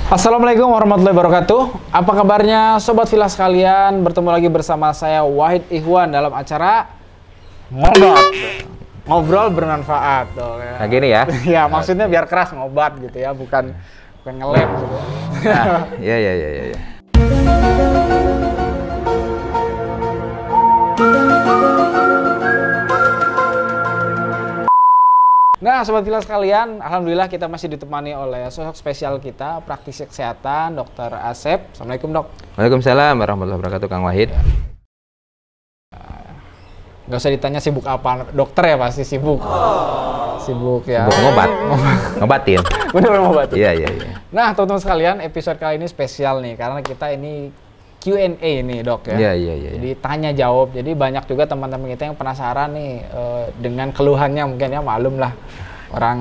Assalamualaikum warahmatullahi wabarakatuh. Apa kabarnya Sobat Villa sekalian? Bertemu lagi bersama saya Wahid Ikhwan dalam acara Ngobrol bermanfaat. Nah gini ya? Ya maksudnya biar keras ngobat gitu ya, bukan ngelem gitu. Iya. Nah, Sobat Villa sekalian, alhamdulillah kita masih ditemani oleh sosok spesial kita, praktisi kesehatan, Dr. Asep. Assalamualaikum, Dok. Waalaikumsalam warahmatullahi wabarakatuh, Kang Wahid. Nggak usah ditanya sibuk apa, dokter ya pasti sibuk. Sibuk ya. Sibuk ngobat, ngobatin. Bener ngobatin. Iya. Nah, teman-teman sekalian, episode kali ini spesial nih, karena kita ini Q&A nih, Dok ya. Iya. Jadi tanya jawab. Jadi banyak juga teman-teman kita yang penasaran nih dengan keluhannya, mungkin ya maklum lah. Orang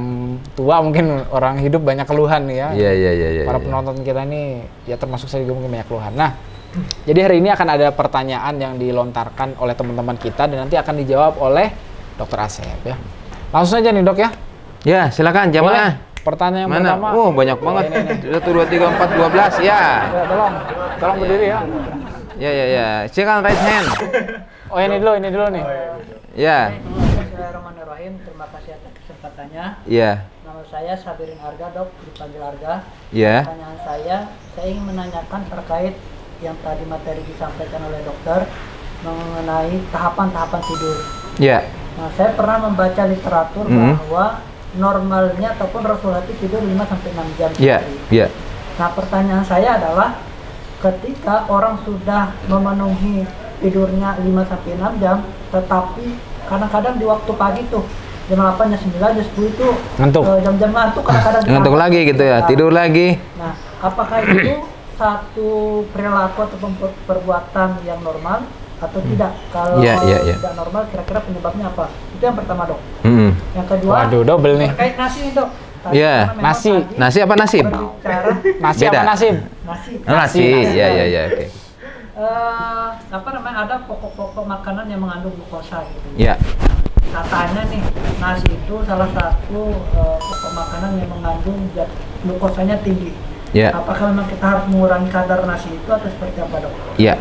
tua mungkin orang hidup banyak keluhan nih ya. Iya. Para penonton kita ini ya termasuk saya juga mungkin banyak keluhan. Nah, jadi hari ini akan ada pertanyaan yang dilontarkan oleh teman-teman kita dan nanti akan dijawab oleh Dr. Asep ya. Langsung aja nih, Dok ya. Ya, silakan jamaah. Pertanyaan yang mana? pertama. Oh, banyak banget. 1, 2, 3, 4, 12. Ya. Tolong berdiri ya. Ya. Silakan raise hand. Oh, ini dulu nih. Ya. Bismillahirrahmanirrahim. Terima kasih atas kesempatannya. Iya. Nama saya Sabirin Arga, Dok, dipanggil Arga. Iya. Pertanyaan saya ingin menanyakan terkait yang tadi materi disampaikan oleh dokter mengenai tahapan-tahapan tidur. Iya. Nah, saya pernah membaca literatur bahwa normalnya ataupun Rasulullah itu tidur 5-6 jam. Iya. Nah, pertanyaan saya adalah ketika orang sudah memenuhi tidurnya 5-6 jam, tetapi kadang-kadang di waktu pagi tuh jam 8, jam 9, jam 10 itu ngantuk. Jam-jam ngantuk kadang-kadang Ngantuk lagi gitu ya, tidur lagi. Nah, apakah itu satu perilaku atau perbuatan yang normal atau tidak? Kalau tidak normal, kira-kira penyebabnya apa? Itu yang pertama, Dok. Yang kedua, waduh, double nih. terkait nasi nih, Dok. Iya. Nasi apa nasib? Nasi Beda. apa nasib? Nasi. Iya, oke. Ada pokok-pokok makanan yang mengandung glukosa gitu. Iya. Katanya nih, nasi itu salah satu pokok makanan yang mengandung glukosanya tinggi. Iya. Apakah memang kita harus mengurangi kadar nasi itu atau seperti apa, Dok? Iya.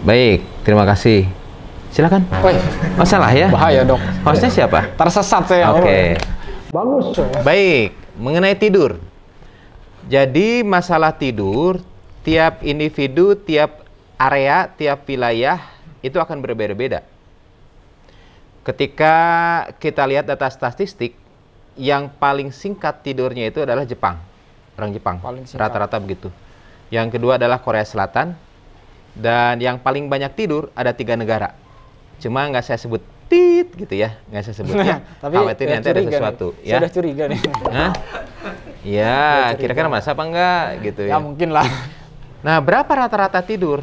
Baik, terima kasih. Silakan. Woi, Masalah ya? bahaya, Dok. Hostnya siapa? Tersesat saya. Oke. Bagus. Baik, mengenai tidur. Jadi masalah tidur, tiap individu, tiap area, tiap wilayah itu akan berbeda-beda. Ketika kita lihat data statistik, yang paling singkat tidurnya itu adalah Jepang. Orang Jepang, rata-rata begitu. Yang kedua adalah Korea Selatan. Dan yang paling banyak tidur ada 3 negara. Cuma nggak saya sebut gitu ya, nggak saya sebut ya. Tapi khawatir nanti ada sesuatu nih. ya. Sudah curiga nih. Hah? Ya, kira-kira masa apa enggak gitu ya. Ya mungkin lah. Nah, berapa rata-rata tidur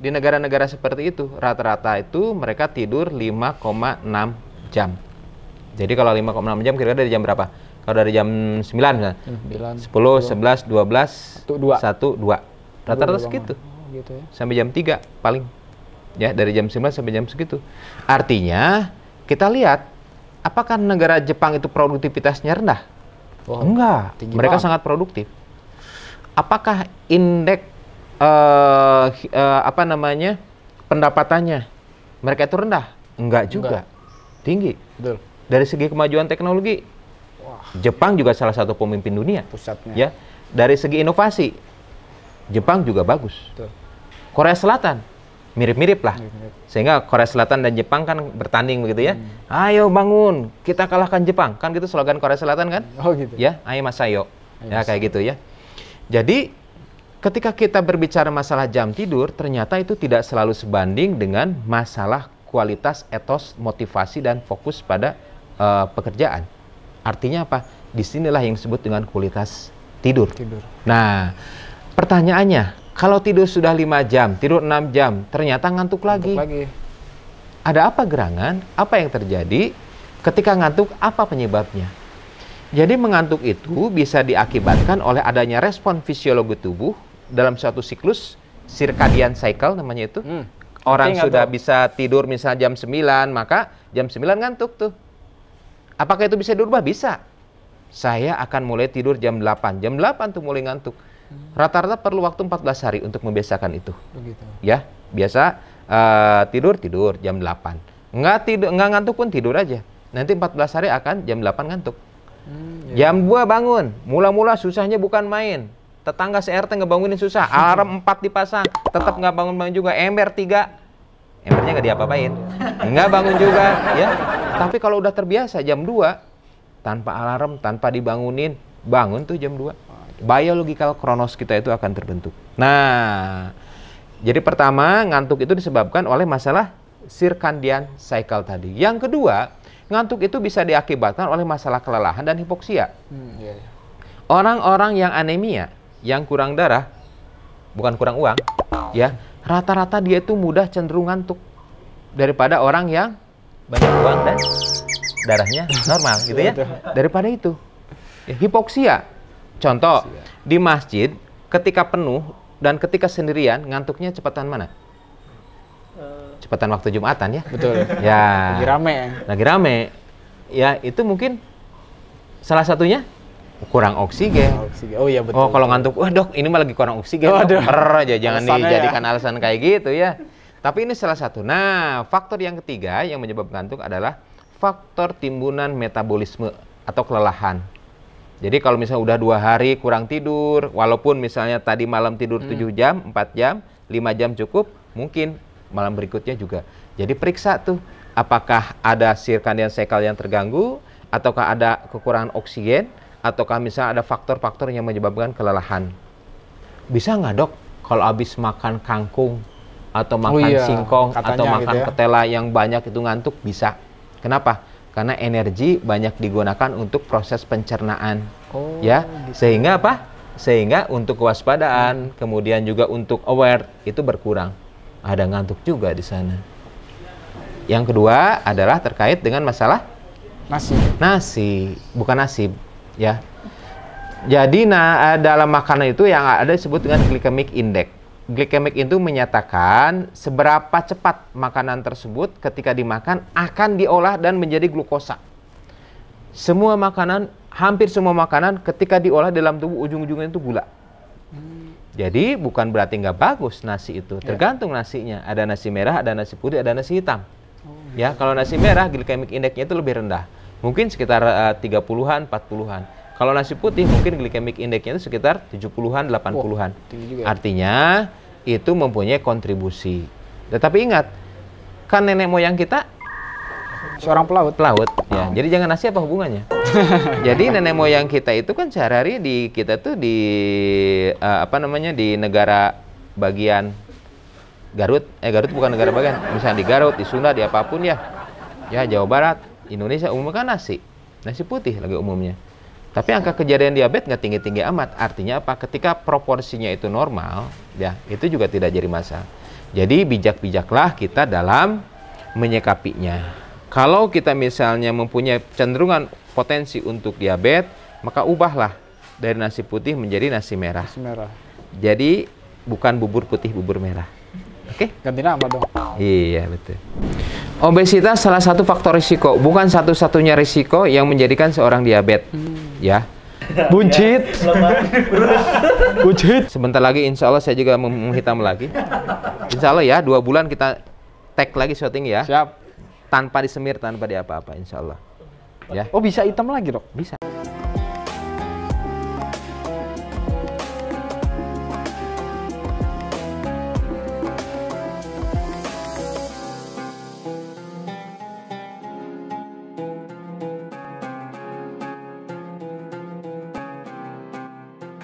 di negara-negara seperti itu? Rata-rata itu mereka tidur 5,6 jam. Jadi kalau 5,6 jam kira-kira dari jam berapa? Kalau dari jam 9 misalnya. 10, 11, 12, 1, 2. Rata-rata segitu. Gitu ya. Sampai jam 3 paling. Ya, dari jam 9 sampai jam segitu. Artinya, kita lihat apakah negara Jepang itu produktivitasnya rendah? Enggak. Mereka sangat produktif. Apakah indeks pendapatannya mereka itu rendah? Enggak juga. Tinggi. Betul. Dari segi kemajuan teknologi, Jepang juga salah satu pemimpin dunia. Pusatnya. Ya. Dari segi inovasi, Jepang juga bagus. Betul. Korea Selatan mirip-mirip lah. Sehingga Korea Selatan dan Jepang kan bertanding begitu ya. Ayo bangun, kita kalahkan Jepang. Kan gitu slogan Korea Selatan kan? Oh gitu. Ya, ayo masayo. Ya kayak gitu ya. Jadi ketika kita berbicara masalah jam tidur, ternyata itu tidak selalu sebanding dengan masalah kualitas etos, motivasi dan fokus pada pekerjaan. Artinya apa? Disinilah yang disebut dengan kualitas tidur. Nah, pertanyaannya, kalau tidur sudah 5 jam, tidur 6 jam, ternyata ngantuk lagi. Ada apa gerangan? Apa yang terjadi? Ketika ngantuk, apa penyebabnya? Jadi mengantuk itu bisa diakibatkan oleh adanya respon fisiologi tubuh dalam suatu siklus, circadian cycle namanya itu. Orang sudah bisa tidur misalnya jam 9, maka jam 9 ngantuk tuh. Apakah itu bisa dirubah? Bisa. saya akan mulai tidur jam 8. Jam 8 tuh mulai ngantuk. Rata-rata perlu waktu 14 hari untuk membiasakan itu. Begitu. Ya, biasa tidur jam 8. Nggak ngantuk pun tidur aja. Nanti 14 hari akan jam 8 ngantuk. Jam 2 bangun. Mula-mula susahnya bukan main. Tetangga se-RT ngebangunin susah. Alarm 4 dipasang, tetap nggak bangun-bangun juga. Ember 3. Embernya nggak diapa-apain. Nggak bangun juga, ya. Tapi kalau udah terbiasa jam 2, tanpa alarm, tanpa dibangunin, bangun tuh jam 2. Biological kronos kita itu akan terbentuk. Nah, jadi pertama, ngantuk itu disebabkan oleh masalah circadian cycle tadi. Yang kedua, ngantuk itu bisa diakibatkan oleh masalah kelelahan dan hipoksia. Orang-orang yang anemia, yang kurang darah, bukan kurang uang, ya, rata-rata dia itu mudah cenderung ngantuk daripada orang yang banyak uang dan darahnya normal, gitu ya. Daripada itu, ya, hipoksia. Contoh, di masjid ketika penuh dan ketika sendirian, ngantuknya cepatan mana? Cepatan waktu Jumatan, ya. Betul. Ya. Lagi rame. Lagi rame. Ya, itu mungkin salah satunya kurang oksigen. Oh iya betul. Oh, kalau ngantuk, wah dok, ini mah lagi kurang oksigen. Aja jangan dijadikan alasan kayak gitu ya. Tapi ini salah satu. Nah, faktor yang ketiga yang menyebabkan ngantuk adalah faktor timbunan metabolisme atau kelelahan. Jadi kalau misalnya udah 2 hari kurang tidur, walaupun misalnya tadi malam tidur 7 jam, 4 jam, 5 jam cukup, mungkin malam berikutnya juga. Jadi periksa tuh, apakah ada circadian cycle yang terganggu, ataukah ada kekurangan oksigen, ataukah misalnya ada faktor-faktor yang menyebabkan kelelahan. Bisa nggak dok, kalau habis makan kangkung, atau makan singkong, atau makan gitu ya, ketela yang banyak itu ngantuk? Bisa. Kenapa? Karena energi banyak digunakan untuk proses pencernaan, ya, gitu. Sehingga apa? Sehingga untuk kewaspadaan, kemudian juga untuk aware itu berkurang. Ada ngantuk juga di sana. Yang kedua adalah terkait dengan masalah nasi, bukan nasib, ya. Jadi dalam makanan itu yang ada disebut dengan glycemic index. Glycemic itu menyatakan seberapa cepat makanan tersebut ketika dimakan akan diolah dan menjadi glukosa. Semua makanan, hampir semua makanan ketika diolah dalam tubuh ujung-ujungnya itu gula. Jadi bukan berarti nggak bagus nasi itu, tergantung nasinya. Ada nasi merah, ada nasi putih, ada nasi hitam. Ya, kalau nasi merah glycemic indexnya itu lebih rendah. Mungkin sekitar 30-an, 40-an. Kalau nasi putih mungkin glycemic indexnya itu sekitar 70-an, 80-an. Artinya itu mempunyai kontribusi. Tetapi ingat, kan nenek moyang kita seorang pelaut. Ya. Jadi jangan nasi apa hubungannya? Jadi nenek moyang kita itu kan sehari-hari kita tuh di di negara bagian Garut. Garut bukan negara bagian. Misalnya di Garut, di Sunda, di apapun ya. Ya, Jawa Barat, Indonesia umumnya kan nasi putih lagi umumnya. Tapi angka kejadian diabetes nggak tinggi-tinggi amat. Artinya apa? Ketika proporsinya itu normal, ya itu juga tidak jadi masalah. Jadi bijak-bijaklah kita dalam menyikapinya. Kalau kita misalnya mempunyai cenderungan potensi untuk diabetes, maka ubahlah dari nasi putih menjadi nasi merah. Jadi bukan bubur putih, bubur merah. Oke? Ganti nama dong. Iya, betul. Obesitas salah satu faktor risiko, bukan satu-satunya risiko yang menjadikan seorang diabetes. Ya. Buncit. Sebentar lagi insya Allah saya juga menghitam lagi. Insya Allah ya, 2 bulan kita tag lagi syuting ya. Siap. Tanpa disemir, tanpa diapa-apa insya Allah. Ya. Oh, bisa hitam lagi dok? Bisa.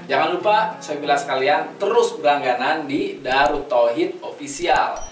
Jangan lupa, saya bilang sekalian, terus berlangganan di Darut Tauhid Official.